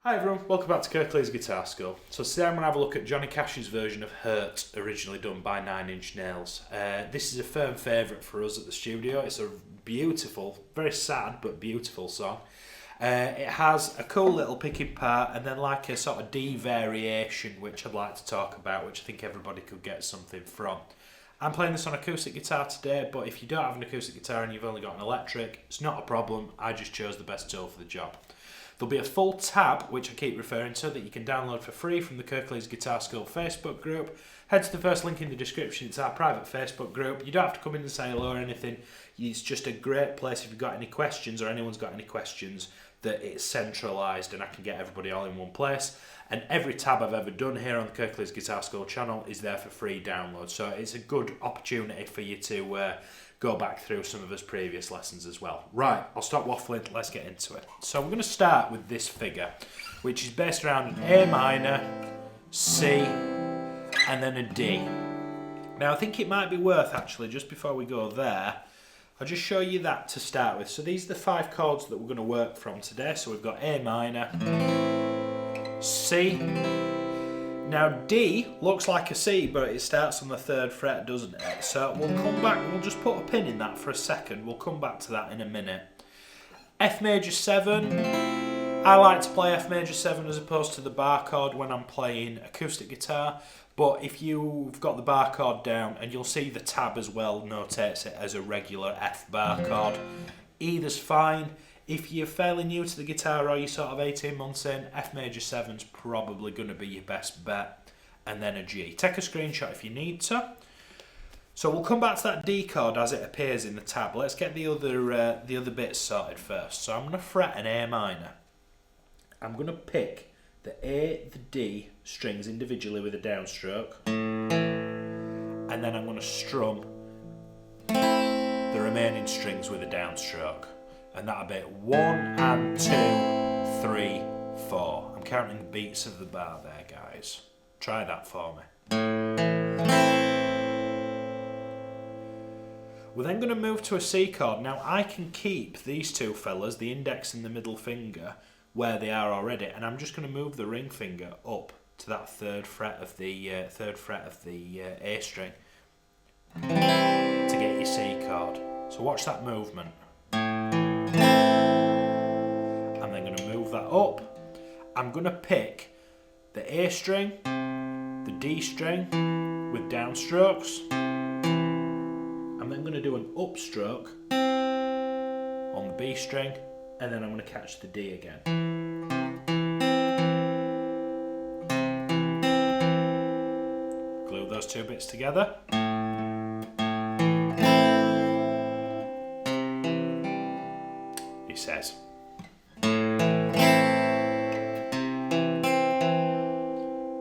Hi everyone, welcome back to Kirklees Guitar School. So today I'm going to have a look at Johnny Cash's version of Hurt, originally done by Nine Inch Nails. This is a firm favourite for us at the studio. It's a beautiful, very sad but beautiful song. It has a cool little picking part and then like a sort of D variation which I'd like to talk about, which I think everybody could get something from. I'm playing this on acoustic guitar today, but if you don't have an acoustic guitar and you've only got an electric, it's not a problem. I just chose the best tool for the job. There'll be a full tab, which I keep referring to, that you can download for free from the Kirklees Guitar School Facebook group. Head to the first link in the description. It's our private Facebook group. You don't have to come in and say hello or anything. It's just a great place if you've got any questions or anyone's got any questions, that it's centralised and I can get everybody all in one place. And every tab I've ever done here on the Kirklees Guitar School channel is there for free download. So it's a good opportunity for you to go back through some of his previous lessons as well. Right, I'll stop waffling, let's get into it. So we're going to start with this figure, which is based around an A minor, C, and then a D. Now I think it might be worth actually, just before we go there, I'll just show you that to start with. So these are the 5 chords that we're going to work from today. So we've got A minor, C. Now D looks like a C, but it starts on the 3rd fret, doesn't it? So we'll come back, we'll just put a pin in that for a second. We'll come back to that in a minute. F major 7. I like to play F major 7 as opposed to the bar chord when I'm playing acoustic guitar. But if you've got the bar chord down, and you'll see the tab as well notates it as a regular F bar chord, either's fine. If you're fairly new to the guitar or you're sort of 18 months in, F major 7's probably going to be your best bet, and then a G. Take a screenshot if you need to. So we'll come back to that D chord as it appears in the tab. Let's get the other bits sorted first. So I'm going to fret an A minor. I'm going to pick the A, the D strings individually with a downstroke, and then I'm going to strum the remaining strings with a downstroke. And that'll be 1 and 2, 3, 4. I'm counting the beats of the bar there, guys. Try that for me. We're then going to move to a C chord. Now I can keep these two fellas, the index and the middle finger, where they are already, and I'm just going to move the ring finger up to that 3rd fret of the A string to get your C chord. So watch that movement. I'm then going to move that up. I'm going to pick the A string, the D string with downstrokes. I'm then going to do an upstroke on the B string, and then I'm going to catch the D again. Glue those 2 bits together. He says.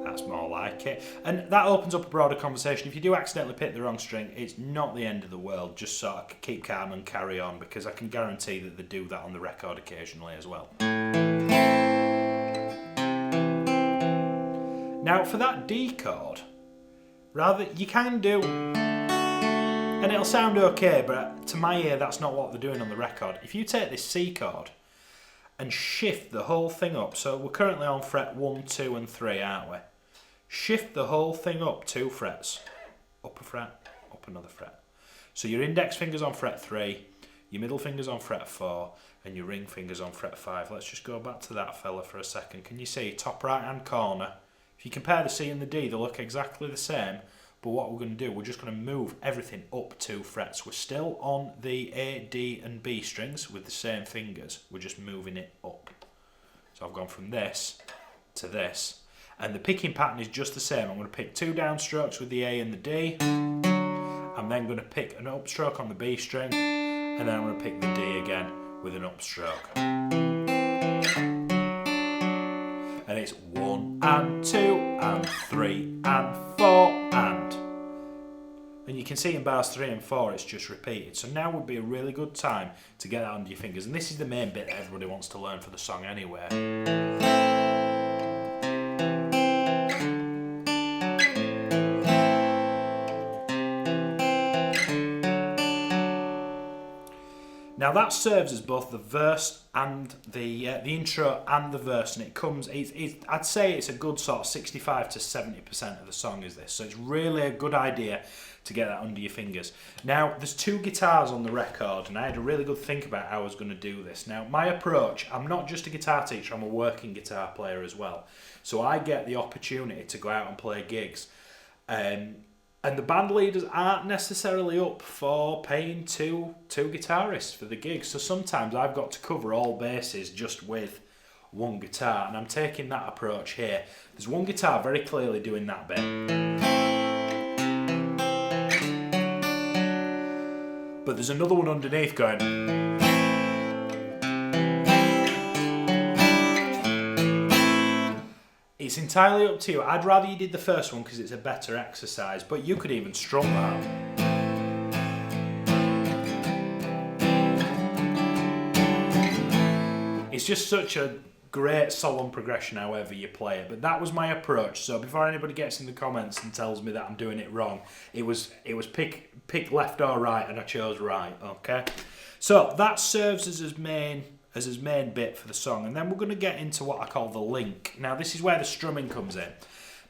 That's more like it. And that opens up a broader conversation. If you do accidentally pick the wrong string, it's not the end of the world. Just sort of keep calm and carry on, because I can guarantee that they do that on the record occasionally as well. Now for that D chord, rather you can do, and it'll sound okay, but to my ear that's not what they're doing on the record. If you take this C chord and shift the whole thing up, so we're currently on fret 1, 2 and 3, aren't we? Shift the whole thing up 2 frets. Up a fret, up another fret. So your index finger's on fret 3, your middle finger's on fret 4, and your ring finger's on fret 5. Let's just go back to that fella for a second. Can you see, top right hand corner? If you compare the C and the D, they look exactly the same. But what we're going to do, we're just going to move everything up 2 frets. We're still on the A, D and B strings with the same fingers. We're just moving it up. So I've gone from this to this. And the picking pattern is just the same. I'm going to pick 2 downstrokes with the A and the D. I'm then going to pick an upstroke on the B string. And then I'm going to pick the D again with an upstroke. And it's 1 and 2 and 3 and 4 and you can see in bars 3 and 4 it's just repeated. So now would be a really good time to get that under your fingers, and this is the main bit that everybody wants to learn for the song anyway. Now that serves as both the verse and the intro and the verse, and it comes. I'd say it's a good sort of 65 to 70% of the song is this, so it's really a good idea to get that under your fingers. Now there's 2 guitars on the record, and I had a really good think about how I was going to do this. Now my approach, I'm not just a guitar teacher, I'm a working guitar player as well, so I get the opportunity to go out and play gigs. And the band leaders aren't necessarily up for paying two guitarists for the gigs. So sometimes I've got to cover all bases just with one guitar. And I'm taking that approach here. There's one guitar very clearly doing that bit. But there's another one underneath going. It's entirely up to you. I'd rather you did the first one because it's a better exercise, but you could even strum that. It's just such a great solemn progression however you play it, but that was my approach. So before anybody gets in the comments and tells me that I'm doing it wrong, it was pick left or right, and I chose right, okay? So that serves as his main bit for the song, and then we're going to get into what I call the link. Now this is where the strumming comes in.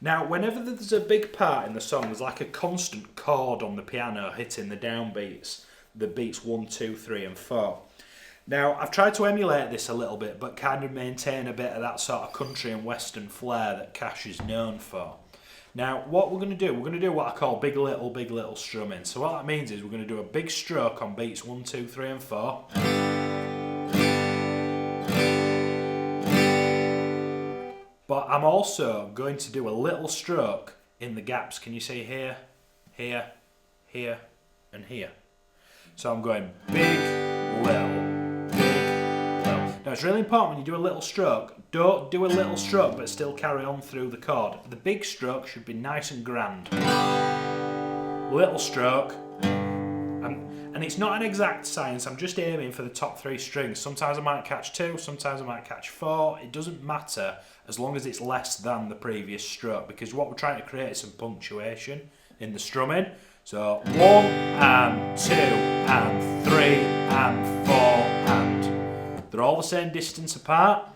Now whenever there's a big part in the song, there's like a constant chord on the piano hitting the downbeats, the beats 1, 2, 3 and 4. Now I've tried to emulate this a little bit, but kind of maintain a bit of that sort of country and western flair that Cash is known for. Now what we're going to do what I call big little strumming. So what that means is we're going to do a big stroke on beats 1, 2, 3 and 4. But I'm also going to do a little stroke in the gaps. Can you see here, here, here, and here? So I'm going big, little, big, little. Now it's really important when you do a little stroke, don't do a little stroke but still carry on through the chord. The big stroke should be nice and grand. Little stroke. And it's not an exact science, I'm just aiming for the top 3 strings. Sometimes I might catch 2, sometimes I might catch 4. It doesn't matter as long as it's less than the previous stroke, because what we're trying to create is some punctuation in the strumming. So 1 and 2 and 3 and 4 and. They're all the same distance apart.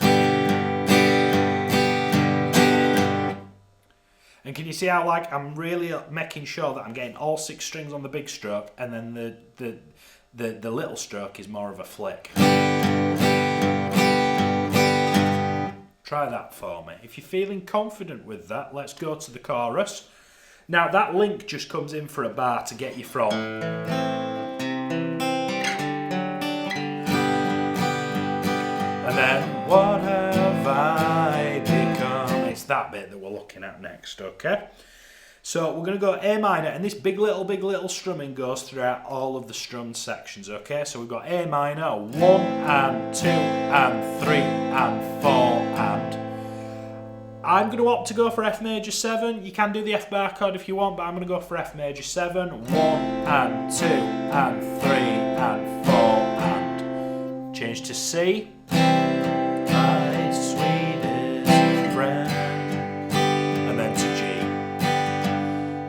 And can you see how I'm really making sure that I'm getting all 6 strings on the big stroke, and then the little stroke is more of a flick. Try that for me. If you're feeling confident with that, let's go to the chorus. Now that link just comes in for a bar to get you from. And then, what have I become? It's that bit that we're looking at next, okay? So we're going to go A minor, and this big little strumming goes throughout all of the strummed sections, okay? So we've got A minor, 1 and 2 and 3 and 4 and. I'm going to opt to go for F major 7. You can do the F bar chord if you want, but I'm going to go for F major 7. 1 and 2 and 3 and 4 and. Change to C. My sweetest friend. And then to G.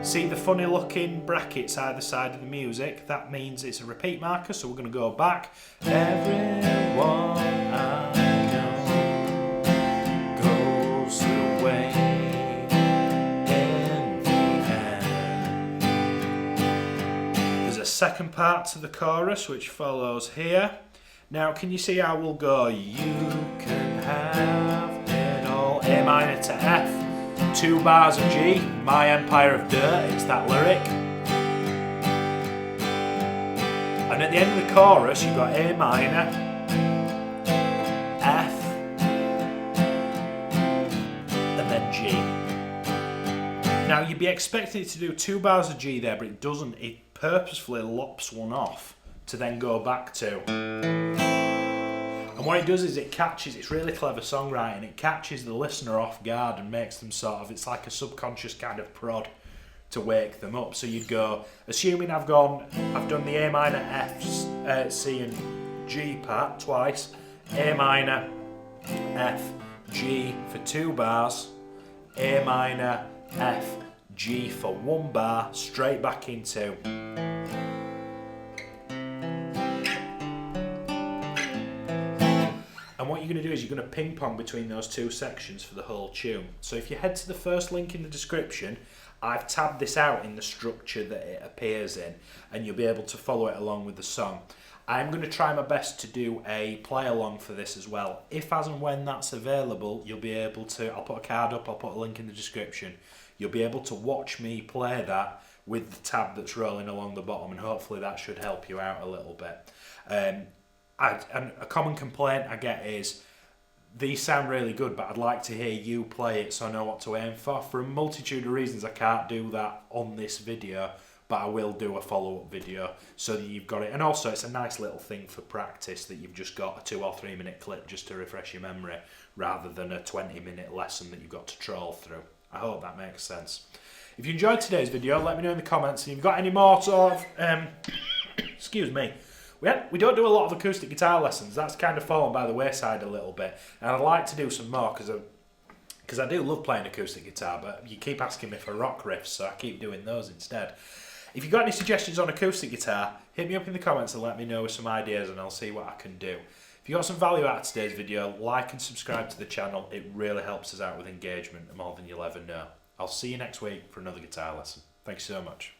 See the funny looking brackets either side of the music? That means it's a repeat marker, so we're going to go back. Everyone I know goes away in the end. There's a second part to the chorus which follows here. Now can you see how we'll go? You can have it all. A minor to F. 2 bars of G, My Empire of Dirt, it's that lyric. And at the end of the chorus, you've got A minor, F, and then G. Now you'd be expecting it to do 2 bars of G there, but it doesn't. It purposefully lops one off to then go back to. And what it does is it catches, it's really clever songwriting, it catches the listener off guard and makes them sort of, it's like a subconscious kind of prod to wake them up. So you'd go, assuming I've done the A minor, F, C and G part twice, A minor, F, G for 2 bars, A minor, F, G for 1 bar, straight back into. And what you're going to do is you're going to ping pong between those two sections for the whole tune. So if you head to the first link in the description, I've tabbed this out in the structure that it appears in, and you'll be able to follow it along with the song. I'm going to try my best to do a play along for this as well. If, as and when that's available, you'll be able to, I'll put a card up, I'll put a link in the description. You'll be able to watch me play that with the tab that's rolling along the bottom, and hopefully that should help you out a little bit. And a common complaint I get is, these sound really good, but I'd like to hear you play it so I know what to aim for. For a multitude of reasons, I can't do that on this video, but I will do a follow-up video so that you've got it. And also, it's a nice little thing for practice that you've just got a 2 or 3 minute clip just to refresh your memory, rather than a 20-minute lesson that you've got to trawl through. I hope that makes sense. If you enjoyed today's video, let me know in the comments. And if you've got any more sort of... excuse me. We don't do a lot of acoustic guitar lessons. That's kind of fallen by the wayside a little bit. And I'd like to do some more because I do love playing acoustic guitar, but you keep asking me for rock riffs, so I keep doing those instead. If you've got any suggestions on acoustic guitar, hit me up in the comments and let me know with some ideas, and I'll see what I can do. If you got some value out of today's video, like and subscribe to the channel. It really helps us out with engagement more than you'll ever know. I'll see you next week for another guitar lesson. Thanks so much.